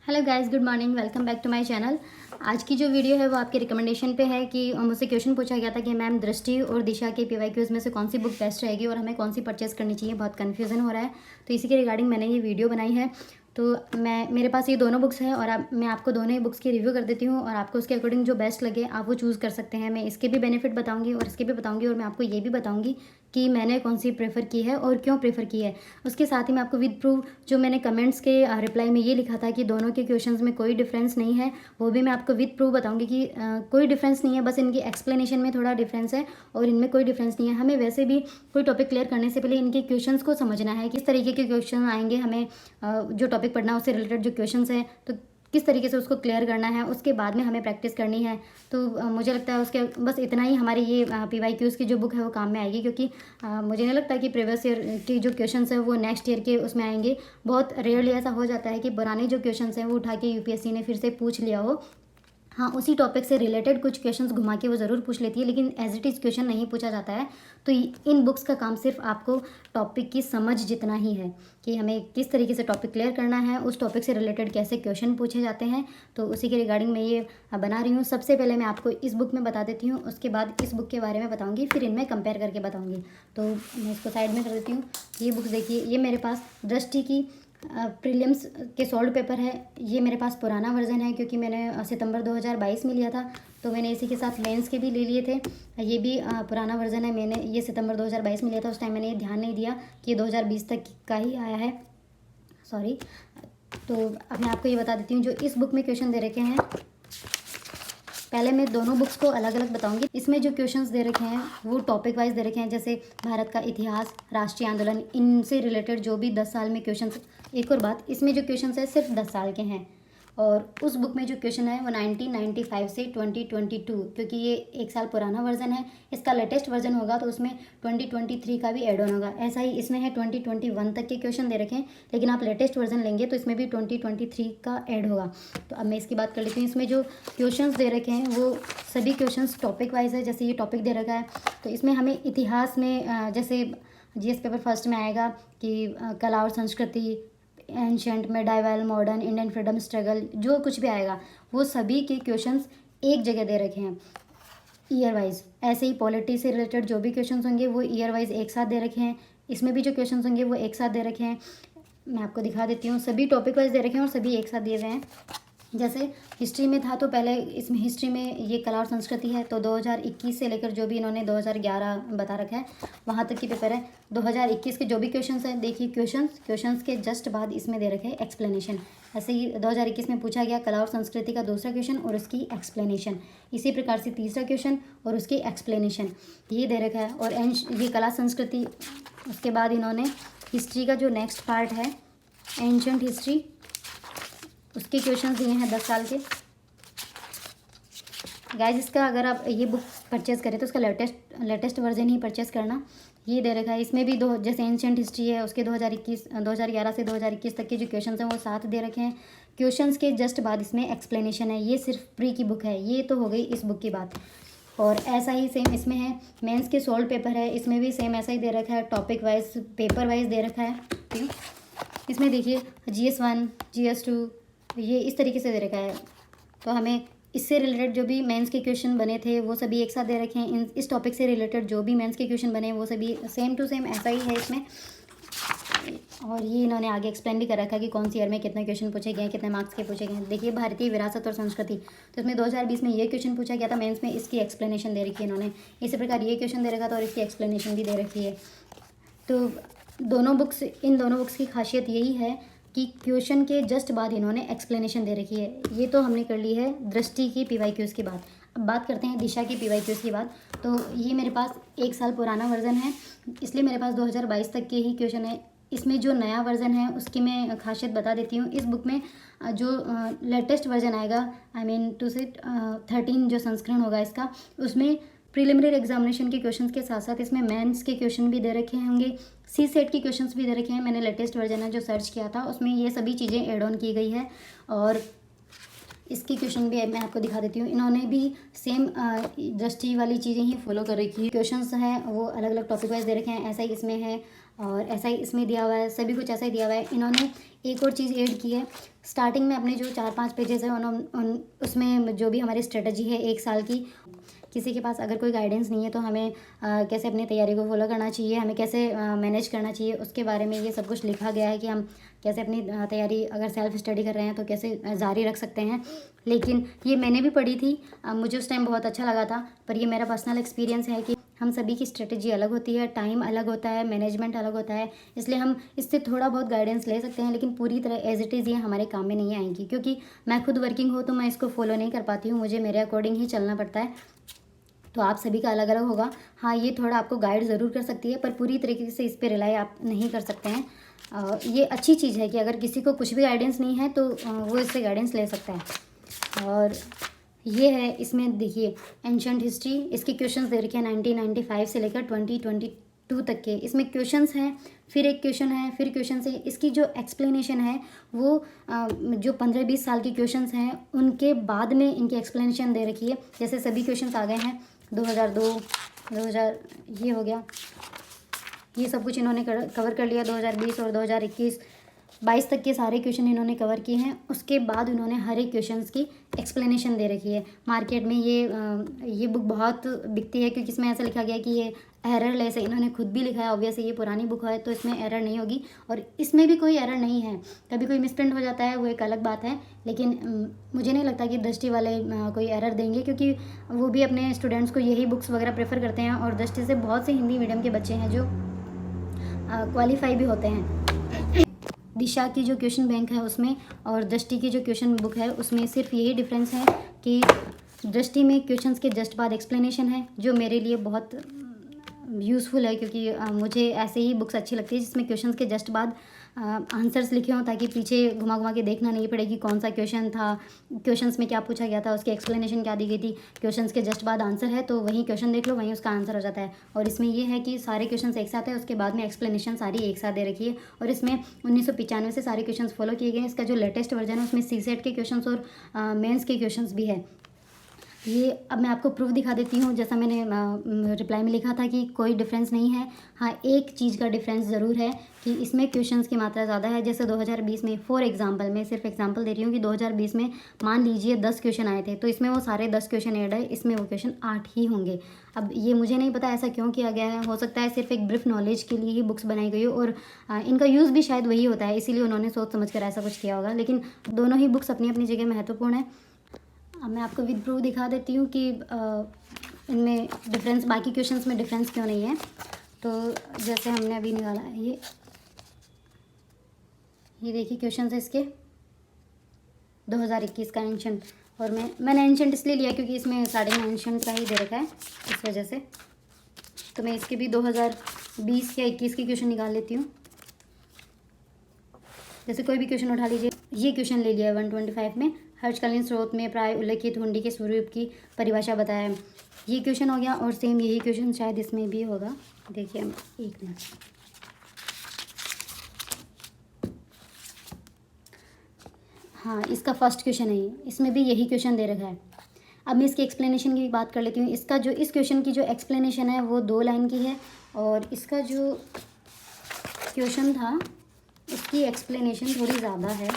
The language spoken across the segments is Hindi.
Hello guys, good morning. Welcome back to my channel. आज की जो वीडियो है वो आपके रिकमेंडेशन पे है कि मुझसे क्वेश्चन पूछा गया था कि मैम दृष्टि और दिशा के पीवाईक्यूज में से कौन सी बुक बेस्ट रहेगी और हमें कौन सी परचेस करनी चाहिए, बहुत कन्फ्यूज़न हो रहा है। तो इसी के रिगार्डिंग मैंने ये वीडियो बनाई है। तो मेरे पास ये दोनों बुक्स हैं और मैं आपको दोनों ही बुक्स की रिव्यू कर देती हूँ और आपको उसके अकॉर्डिंग जो बेस्ट लगे आप वो चूज़ कर सकते हैं। मैं इसके भी बेनिफिट बताऊँगी और इसके भी बताऊँगी और मैं आपको ये भी बताऊँगी कि मैंने कौन सी प्रेफर की है और क्यों प्रेफर की है। उसके साथ ही मैं आपको विद प्रूफ जो मैंने कमेंट्स के रिप्लाई में ये लिखा था कि दोनों के क्वेश्चंस में कोई डिफरेंस नहीं है, वो भी मैं आपको विद प्रूफ बताऊंगी कि कोई डिफरेंस नहीं है, बस इनकी एक्सप्लेनेशन में थोड़ा डिफरेंस है और इनमें कोई डिफरेंस नहीं है। हमें वैसे भी कोई टॉपिक क्लियर करने से पहले इनके क्वेश्चंस को समझना है, किस तरीके के क्वेश्चन आएंगे, हमें जो टॉपिक पढ़ना है उससे रिलेटेड जो क्वेश्चन है तो किस तरीके से उसको क्लियर करना है, उसके बाद में हमें प्रैक्टिस करनी है। तो मुझे लगता है उसके बस इतना ही हमारी ये पीवाईक्यूज़ की जो बुक है वो काम में आएगी, क्योंकि मुझे नहीं लगता कि प्रीवियस ईयर की जो क्वेश्चंस है वो नेक्स्ट ईयर के उसमें आएंगे। बहुत रेयरली ऐसा हो जाता है कि पुराने जो क्वेश्चंस हैं वो उठा के यूपीएससी ने फिर से पूछ लिया हो। हाँ, उसी टॉपिक से रिलेटेड कुछ क्वेश्चंस घुमा के वो ज़रूर पूछ लेती है, लेकिन एज इट इज़ क्वेश्चन नहीं पूछा जाता है। तो इन बुक्स का काम सिर्फ आपको टॉपिक की समझ जितना ही है कि हमें किस तरीके से टॉपिक क्लियर करना है, उस टॉपिक से रिलेटेड कैसे क्वेश्चन पूछे जाते हैं। तो उसी के रिगार्डिंग मैं ये बना रही हूँ। सबसे पहले मैं आपको इस बुक में बता देती हूँ, उसके बाद इस बुक के बारे में बताऊँगी, फिर इनमें कंपेयर करके बताऊँगी। तो मैं इसको साइड में कर देती हूँ। ये बुक देखिए, ये मेरे पास दृष्टि की प्रीलिम्स के सॉल्व पेपर है। ये मेरे पास पुराना वर्जन है क्योंकि मैंने सितंबर 2022 में लिया था, तो मैंने इसी के साथ मेंस के भी ले लिए थे। ये भी पुराना वर्जन है, मैंने ये सितंबर 2022 में लिया था। उस टाइम मैंने ये ध्यान नहीं दिया कि ये 2020 तक का ही आया है, सॉरी। तो अब मैं आपको ये बता देती हूँ जो इस बुक में क्वेश्चन दे रखे हैं। पहले मैं दोनों बुक्स को अलग अलग बताऊंगी। इसमें जो क्वेश्चंस दे रखे हैं वो टॉपिक वाइज दे रखे हैं, जैसे भारत का इतिहास, राष्ट्रीय आंदोलन, इनसे रिलेटेड जो भी 10 साल में क्वेश्चंस। एक और बात, इसमें जो क्वेश्चंस है सिर्फ 10 साल के हैं और उस बुक में जो क्वेश्चन है वो 1995 से 2022, क्योंकि ये 1 साल पुराना वर्जन है। इसका लेटेस्ट वर्जन होगा तो उसमें 2023 का भी एड ऑन होगा। ऐसा ही इसमें है 2021 तक के क्वेश्चन दे रखे हैं, लेकिन आप लेटेस्ट वर्जन लेंगे तो इसमें भी 2023 का ऐड होगा। तो अब मैं इसकी बात कर लेती हूँ। इसमें जो क्वेश्चंस दे रखे हैं वो सभी क्वेश्चंस टॉपिक वाइज है। जैसे ये टॉपिक दे रखा है तो इसमें हमें इतिहास में जैसे जीएस पेपर फर्स्ट में आएगा कि कला और संस्कृति, ancient, medieval, modern, Indian freedom struggle, जो कुछ भी आएगा वो सभी के क्वेश्चंस एक जगह दे रखे हैं ईयर वाइज। ऐसे ही पॉलिटी से रिलेटेड जो भी क्वेश्चंस होंगे वो ईयर वाइज एक साथ दे रखे हैं। इसमें भी जो क्वेश्चंस होंगे वो एक साथ दे रखे हैं। मैं आपको दिखा देती हूँ, सभी टॉपिक वाइज दे रखे हैं और सभी एक साथ दिए हुए हैं। जैसे हिस्ट्री में था तो पहले इसमें हिस्ट्री में ये कला और संस्कृति है, तो 2021 से लेकर जो भी इन्होंने 2011 बता रखा है वहाँ तक की पेपर है। 2021 के जो भी क्वेश्चंस हैं, देखिए क्वेश्चंस के जस्ट बाद इसमें दे रखे हैं एक्सप्लेनेशन। ऐसे ही 2021 में पूछा गया कला और संस्कृति का दूसरा क्वेश्चन और उसकी एक्सप्लेनेशन। इसी प्रकार से तीसरा क्वेश्चन और उसकी एक्सप्लेनेशन ये दे रखा है। और ये कला संस्कृति, उसके बाद इन्होंने हिस्ट्री का जो नेक्स्ट पार्ट है एंशंट हिस्ट्री, उसके क्वेश्चंस दिए हैं 10 साल के। गाइस, इसका अगर आप ये बुक परचेज़ करें तो उसका लेटेस्ट वर्जन ही परचेज़ करना। ये दे रखा है। इसमें भी दो, जैसे एंशंट हिस्ट्री है उसके 2011 से 2021 तक के जो क्वेश्चंस हैं वो साथ दे रखे हैं। क्वेश्चंस के जस्ट बाद इसमें एक्सप्लेनेशन है। ये सिर्फ प्री की बुक है। ये तो हो गई इस बुक की बात। और ऐसा ही सेम इसमें है मेंस के सॉल्व पेपर है, इसमें भी सेम ऐसा ही दे रखा है, टॉपिक वाइज पेपर वाइज दे रखा है। इसमें देखिए GS1, GS2 ये इस तरीके से दे रखा है। तो हमें इससे रिलेटेड जो भी मेंस के क्वेश्चन बने थे वो सभी एक साथ दे रखे हैं। इस टॉपिक से रिलेटेड जो भी मेंस के क्वेश्चन बने वो सभी सेम टू सेम ऐसा ही है इसमें। और ये इन्होंने आगे एक्सप्लेन भी कर रखा है कि कौन सी ईयर में कितने क्वेश्चन पूछे गए, कितने मार्क्स के पूछे गए। देखिए भारतीय विरासत और संस्कृति, तो इसमें 2020 में ये क्वेश्चन पूछा गया था मेंस में, इसकी एक्सप्लेनेशन दे रखी है इन्होंने। इसी प्रकार ये क्वेश्चन दे रखा था और इसकी एक्सप्लेनेशन भी दे रखी है। तो इन दोनों बुक्स की खासियत यही है कि क्वेश्चन के जस्ट बाद इन्होंने एक्सप्लेनेशन दे रखी है। ये तो हमने कर ली है दृष्टि की पीवाईक्यूज़ की बात। अब बात करते हैं दिशा की पीवाईक्यूज़ की बात। तो ये मेरे पास 1 साल पुराना वर्जन है, इसलिए मेरे पास 2022 तक के ही क्वेश्चन है। इसमें जो नया वर्जन है उसकी मैं खासियत बता देती हूँ। इस बुक में जो लेटेस्ट वर्जन आएगा, आई मीन टू से 13 जो संस्करण होगा इसका, उसमें प्रीलिमिनरी एग्जामिनेशन के क्वेश्चंस के साथ साथ इसमें मेंस के क्वेश्चन भी दे रखे होंगे, सी सेट के क्वेश्चंस भी दे रखे हैं। मैंने लेटेस्ट वर्जन है जो सर्च किया था उसमें ये सभी चीज़ें ऐड ऑन की गई है। और इसकी क्वेश्चन भी मैं आपको दिखा देती हूँ। इन्होंने भी सेम दृष्टि वाली चीज़ें ही फॉलो कर रखी है। क्वेश्चंस हैं वो अलग अलग टॉपिक वाइज दे रखे हैं। ऐसा ही इसमें है और ऐसा ही इसमें दिया हुआ है, सभी कुछ ऐसा ही दिया हुआ है। इन्होंने एक और चीज़ ऐड की है स्टार्टिंग में, अपने जो 4-5 पेजेस है उसमें जो भी हमारी स्ट्रेटजी है 1 साल की, किसी के पास अगर कोई गाइडेंस नहीं है तो हमें कैसे अपनी तैयारी को फॉलो करना चाहिए, हमें कैसे मैनेज करना चाहिए, उसके बारे में ये सब कुछ लिखा गया है कि हम कैसे अपनी तैयारी अगर सेल्फ स्टडी कर रहे हैं तो कैसे जारी रख सकते हैं। लेकिन ये मैंने भी पढ़ी थी, मुझे उस टाइम बहुत अच्छा लगा था, पर ये मेरा पर्सनल एक्सपीरियंस है कि हम सभी की स्ट्रेटजी अलग होती है, टाइम अलग होता है, मैनेजमेंट अलग होता है, इसलिए हम इससे थोड़ा बहुत गाइडेंस ले सकते हैं, लेकिन पूरी तरह एज इट इज़ ये हमारे काम में नहीं आएंगी, क्योंकि मैं खुद वर्किंग हूँ तो मैं इसको फॉलो नहीं कर पाती हूँ, मुझे मेरे अकॉर्डिंग ही चलना पड़ता है। तो आप सभी का अलग अलग होगा। हाँ, ये थोड़ा आपको गाइड ज़रूर कर सकती है, पर पूरी तरीके से इस पर रिलाई आप नहीं कर सकते हैं। ये अच्छी चीज़ है कि अगर किसी को कुछ भी गाइडेंस नहीं है तो वो इससे गाइडेंस ले सकता है। और ये है, इसमें देखिए एंशंट हिस्ट्री, इसके क्वेश्चंस दे रखे हैं 1995 से लेकर 2022 तक के। इसमें क्वेश्चंस हैं, फिर एक क्वेश्चन है, फिर क्वेश्चन से इसकी जो एक्सप्लेनेशन है वो जो 15-20 साल के क्वेश्चंस हैं उनके बाद में इनकी एक्सप्लेनेशन दे रखी है। जैसे सभी क्वेश्चंस आ गए हैं 2002, 2000, ये हो गया, ये सब कुछ इन्होंने कवर कर लिया। 2020 और 2021, 22 तक के सारे क्वेश्चन इन्होंने कवर किए हैं। उसके बाद उन्होंने हर एक क्वेश्चंस की एक्सप्लेनेशन दे रखी है। मार्केट में ये बुक बहुत बिकती है क्योंकि इसमें ऐसा लिखा गया है कि ये एररलेस है। इन्होंने खुद भी लिखा है, ऑब्वियसली ये पुरानी बुक है तो इसमें एरर नहीं होगी, और इसमें भी कोई एरर नहीं है। कभी कोई मिसप्रिंट हो जाता है वो एक अलग बात है, लेकिन मुझे नहीं लगता कि दृष्टि वाले कोई एरर देंगे, क्योंकि वो भी अपने स्टूडेंट्स को यही बुक्स वगैरह प्रेफर करते हैं, और दृष्टि से बहुत से हिंदी मीडियम के बच्चे हैं जो क्वालिफाई भी होते हैं। दिशा की जो क्वेश्चन बैंक है उसमें और दृष्टि की जो क्वेश्चन बुक है उसमें सिर्फ यही डिफरेंस है कि दृष्टि में क्वेश्चंस के जस्ट बाद एक्सप्लेनेशन है, जो मेरे लिए बहुत यूज़फुल है, क्योंकि मुझे ऐसे ही बुक्स अच्छी लगती है जिसमें क्वेश्चंस के जस्ट बाद आंसर्स लिखे हों, ताकि पीछे घुमा घुमा के देखना नहीं पड़े कि कौन सा क्वेश्चन था, क्वेश्चंस में क्या पूछा गया था, उसकी एक्सप्लेनेशन क्या दी गई थी। क्वेश्चंस के जस्ट बाद आंसर है तो वहीं क्वेश्चन देख लो, वहीं उसका आंसर हो जाता है। और इसमें ये है कि सारे क्वेश्चन एक साथ है, उसके बाद में एक्सप्लेनेशन सारी एक साथ दे रखी है, और इसमें 1995 से सारे क्वेश्चन फॉलो किए गए हैं। इसका जो लेटेस्ट वर्जन है उसमें CSET के क्वेश्चन और मेन्स के क्वेश्चन भी है। ये अब मैं आपको प्रूफ दिखा देती हूँ, जैसा मैंने रिप्लाई में लिखा था कि कोई डिफरेंस नहीं है। हाँ, एक चीज़ का डिफरेंस ज़रूर है कि इसमें क्वेश्चंस की मात्रा ज़्यादा है। जैसे 2020 में, फॉर एग्जांपल, मैं सिर्फ एग्जांपल दे रही हूँ कि 2020 में मान लीजिए 10 क्वेश्चन आए थे, तो इसमें वो सारे 10 क्वेश्चन ऐड है, इसमें वो क्वेश्चन 8 ही होंगे। अब ये मुझे नहीं पता ऐसा क्यों किया गया है, हो सकता है सिर्फ एक ब्रीफ नॉलेज के लिए ही बुक्स बनाई गई हो, और इनका यूज़ भी शायद वही होता है, इसीलिए उन्होंने सोच समझ कर ऐसा कुछ किया होगा। लेकिन दोनों ही बुक्स अपनी अपनी जगह महत्वपूर्ण है। अब मैं आपको विद प्रूफ दिखा देती हूँ कि इनमें डिफरेंस, बाकी क्वेश्चंस में डिफरेंस क्यों नहीं है। तो जैसे हमने अभी निकाला है ये देखिए क्वेश्चन है इसके 2021 का एंशंट, और मैंने एंशंट इसलिए लिया क्योंकि इसमें स्टार्टिंग में एंशंट का ही दे रखा है, इस वजह से। तो मैं इसके भी 2020 या 21 के क्वेश्चन निकाल लेती हूँ। जैसे कोई भी क्वेश्चन उठा लीजिए, ये क्वेश्चन ले लिया है 125 में, हर्षकालीन स्रोत में प्राय उल्लेखित हुंडी के स्वरूप की परिभाषा बताया है। ये क्वेश्चन हो गया, और सेम यही क्वेश्चन शायद इसमें भी होगा। देखिए एक मिनट, हाँ इसका फर्स्ट क्वेश्चन है, इसमें भी यही क्वेश्चन दे रखा है। अब मैं इसकी एक्सप्लेनेशन की बात कर लेती हूँ। इसका जो इस क्वेश्चन की जो एक्सप्लेनेशन है वो 2 लाइन की है, और इसका जो क्वेश्चन था उसकी एक्सप्लेनेशन थोड़ी ज़्यादा है।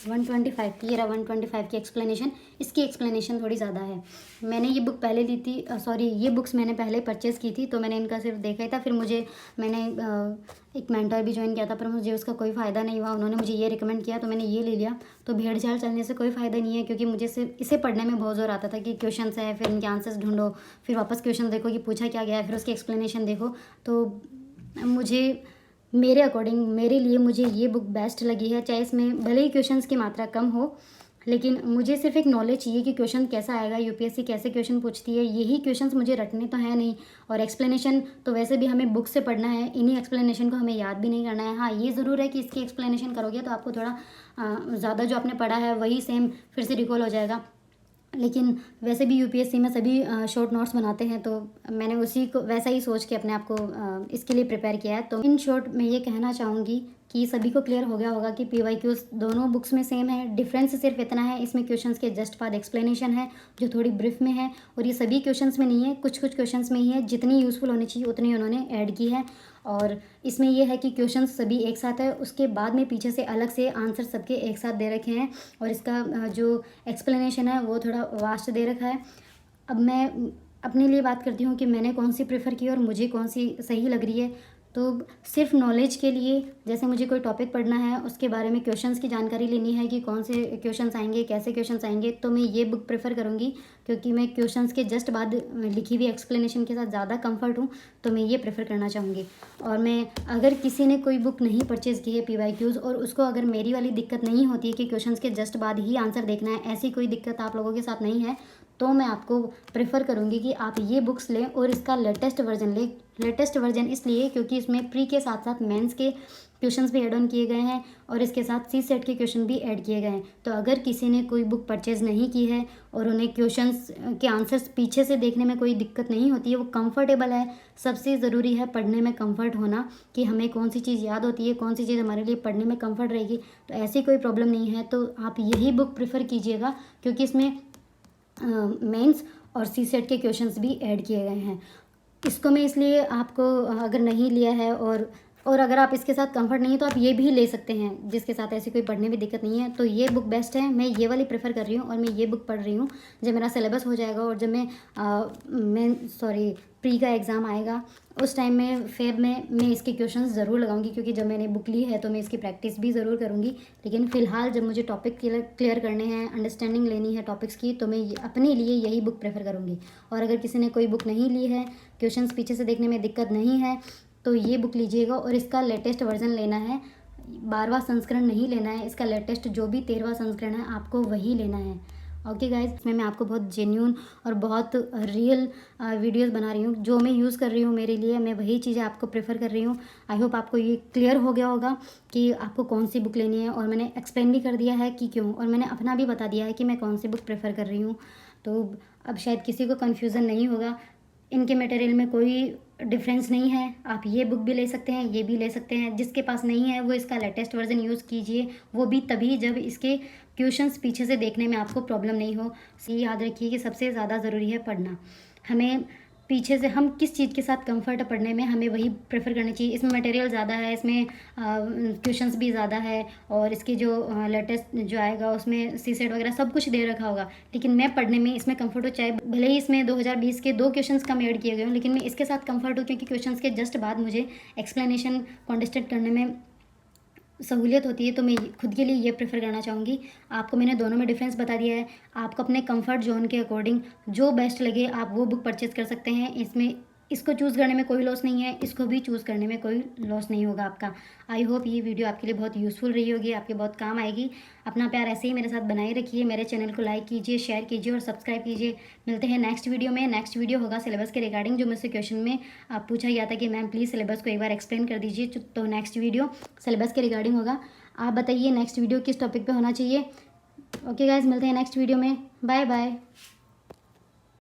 वन 125 की एक्सप्लेनेशन, इसकी एक्सप्लेनेशन थोड़ी ज़्यादा है। मैंने ये बुक पहले ली थी, ये बुक्स मैंने पहले परचेज़ की थी, तो मैंने इनका सिर्फ देखा ही था। फिर मैंने एक मेंटर भी ज्वाइन किया था, पर मुझे उसका कोई फ़ायदा नहीं हुआ। उन्होंने मुझे ये रिकमेंड किया तो मैंने ये ले लिया। तो भेड़ झाड़ चलने से कोई फ़ायदा नहीं है, क्योंकि मुझे सिर्फ इसे पढ़ने में बहुत ज़ोर आता था कि क्वेश्चन है, फिर इनके आंसर्स ढूंढो, फिर वापस क्वेश्चन देखो कि पूछा क्या गया है, फिर उसकी एक्सप्लेनेशन देखो। तो मुझे, मेरे अकॉर्डिंग, मेरे लिए मुझे ये बुक बेस्ट लगी है। चाहे इसमें भले ही क्वेश्चंस की मात्रा कम हो, लेकिन मुझे सिर्फ एक नॉलेज चाहिए कि क्वेश्चन कैसा आएगा, यूपीएससी कैसे क्वेश्चन पूछती है। यही क्वेश्चंस मुझे रटने तो है नहीं, और एक्सप्लेनेशन तो वैसे भी हमें बुक से पढ़ना है, इन्हीं एक्सप्लेनेशन को हमें याद भी नहीं करना है। हाँ, ये ज़रूर है कि इसकी एक्सप्लेनेशन करोगे तो आपको थोड़ा ज़्यादा जो आपने पढ़ा है वही सेम फिर से रिकॉल हो जाएगा। लेकिन वैसे भी यूपीएससी में सभी शॉर्ट नोट्स बनाते हैं, तो मैंने उसी को वैसा ही सोच के अपने आप को इसके लिए प्रिपेयर किया है। तो इन शॉर्ट मैं ये कहना चाहूँगी कि सभी को क्लियर हो गया होगा कि पीवाईक्यूज़ दोनों बुक्स में सेम है। डिफरेंस सिर्फ इतना है, इसमें क्वेश्चंस के जस्ट बाद एक्सप्लेनेशन है जो थोड़ी ब्रीफ में है, और ये सभी क्वेश्चंस में नहीं है, कुछ कुछ क्वेश्चंस में ही है। जितनी यूज़फुल होनी चाहिए उतनी उन्होंने ऐड की है। और इसमें यह है कि क्वेश्चंस सभी एक साथ है, उसके बाद में पीछे से अलग से आंसर सबके एक साथ दे रखे हैं, और इसका जो एक्सप्लेनेशन है वो थोड़ा वास्ट दे रखा है। अब मैं अपने लिए बात करती हूँ कि मैंने कौन सी प्रेफर की और मुझे कौन सी सही लग रही है। तो सिर्फ नॉलेज के लिए, जैसे मुझे कोई टॉपिक पढ़ना है, उसके बारे में क्वेश्चंस की जानकारी लेनी है कि कौन से क्वेश्चंस आएंगे, कैसे क्वेश्चंस आएंगे, तो मैं ये बुक प्रेफर करूँगी, क्योंकि मैं क्वेश्चंस के जस्ट बाद लिखी हुई एक्सप्लेनेशन के साथ ज़्यादा कंफर्ट हूँ, तो मैं ये प्रेफर करना चाहूँगी। और मैं, अगर किसी ने कोई बुक नहीं परचेज़ की है पीवाईक्यूज़, और उसको अगर मेरी वाली दिक्कत नहीं होती है कि क्वेश्चंस के जस्ट बाद ही आंसर देखना है, ऐसी कोई दिक्कत आप लोगों के साथ नहीं है, तो मैं आपको प्रेफर करूँगी कि आप ये बुक्स लें और इसका लेटेस्ट वर्जन लें। लेटेस्ट वर्जन इसलिए क्योंकि इसमें प्री के साथ साथ मेंस के क्वेश्चंस भी ऐड ऑन किए गए हैं, और इसके साथ सी सेट के क्वेश्चन भी ऐड किए गए हैं। तो अगर किसी ने कोई बुक परचेज़ नहीं की है और उन्हें क्वेश्चंस के आंसर्स पीछे से देखने में कोई दिक्कत नहीं होती है, वो कंफर्टेबल है। सबसे ज़रूरी है पढ़ने में कंफर्ट होना, कि हमें कौन सी चीज़ याद होती है, कौन सी चीज़ हमारे लिए पढ़ने में कंफर्ट रहेगी। तो ऐसी कोई प्रॉब्लम नहीं है, तो आप यही बुक प्रेफर कीजिएगा, क्योंकि इसमें मेंस और सी सेट के क्वेश्चंस भी ऐड किए गए हैं। इसको मैं इसलिए आपको, अगर नहीं लिया है और अगर आप इसके साथ कंफर्ट नहीं है, तो आप ये भी ले सकते हैं जिसके साथ ऐसी कोई पढ़ने में दिक्कत नहीं है। तो ये बुक बेस्ट है, मैं ये वाली प्रेफर कर रही हूँ, और मैं ये बुक पढ़ रही हूँ। जब मेरा सिलेबस हो जाएगा और जब मैं प्री का एग्ज़ाम आएगा, उस टाइम में फेब में मैं इसके क्वेश्चंस ज़रूर लगाऊंगी, क्योंकि जब मैंने बुक ली है तो मैं इसकी प्रैक्टिस भी ज़रूर करूँगी। लेकिन फ़िलहाल जब मुझे टॉपिक क्लियर करने हैं, अंडरस्टैंडिंग लेनी है टॉपिक्स की, तो मैं अपने लिए यही बुक प्रेफर करूँगी। और अगर किसी ने कोई बुक नहीं ली है, क्वेश्चंस पीछे से देखने में दिक्कत नहीं है, तो ये बुक लीजिएगा, और इसका लेटेस्ट वर्जन लेना है। 12वां संस्करण नहीं लेना है, इसका लेटेस्ट जो भी 13वां संस्करण है आपको वही लेना है। ओके गाइज, इसमें मैं आपको बहुत जेन्यून और बहुत रियल वीडियोस बना रही हूँ। जो मैं यूज़ कर रही हूँ मेरे लिए, मैं वही चीज़ें आपको प्रेफर कर रही हूँ। आई होप आपको ये क्लियर हो गया होगा कि आपको कौन सी बुक लेनी है, और मैंने एक्सप्लेन भी कर दिया है कि क्यों, और मैंने अपना भी बता दिया है कि मैं कौन सी बुक प्रेफर कर रही हूँ। तो अब शायद किसी को कन्फ्यूज़न नहीं होगा। इनके मटेरियल में कोई डिफरेंस नहीं है, आप ये बुक भी ले सकते हैं, ये भी ले सकते हैं। जिसके पास नहीं है वो इसका लेटेस्ट वर्जन यूज़ कीजिए, वो भी तभी जब इसके क्वेश्चंस पीछे से देखने में आपको प्रॉब्लम नहीं हो। ये याद रखिए कि सबसे ज़्यादा ज़रूरी है पढ़ना। हमें पीछे से, हम किस चीज़ के साथ कंफर्ट है पढ़ने में, हमें वही प्रेफर करना चाहिए। इसमें मटेरियल ज़्यादा है, इसमें क्वेश्चंस भी ज़्यादा है, और इसके जो लेटेस्ट जो आएगा उसमें सी सेट वगैरह सब कुछ दे रखा होगा। लेकिन मैं पढ़ने में इसमें कंफर्ट हो, चाहे भले ही इसमें 2020 के 2 क्वेश्चंस कम ऐड किए गए हों, लेकिन मैं इसके साथ कंफर्ट हूँ, क्योंकि क्वेश्चंस के जस्ट बाद मुझे एक्सप्लेनेशन कॉन्टेस्टेड करने में सहूलियत होती है। तो मैं खुद के लिए ये प्रेफर करना चाहूँगी। आपको मैंने दोनों में डिफरेंस बता दिया है। आपको अपने कंफर्ट जोन के अकॉर्डिंग जो बेस्ट लगे आप वो बुक परचेज़ कर सकते हैं। इसमें इसको चूज़ करने में कोई लॉस नहीं है, इसको भी चूज़ करने में कोई लॉस नहीं होगा आपका। आई होप ये वीडियो आपके लिए बहुत यूज़फुल रही होगी, आपके बहुत काम आएगी। अपना प्यार ऐसे ही मेरे साथ बनाए रखिए। मेरे चैनल को लाइक कीजिए, शेयर कीजिए और सब्सक्राइब कीजिए। मिलते हैं नेक्स्ट वीडियो में। नेक्स्ट वीडियो होगा सिलेबस के रिगार्डिंग, जो मुझसे क्वेश्चन में पूछा गया था कि मैम प्लीज़ सिलेबस को एक बार एक्सप्लेन कर दीजिए। तो नेक्स्ट वीडियो सिलेबस के रिगार्डिंग होगा। आप बताइए नेक्स्ट वीडियो किस टॉपिक पे होना चाहिए। ओके गाइज, मिलते हैं नेक्स्ट वीडियो में। Bye bye.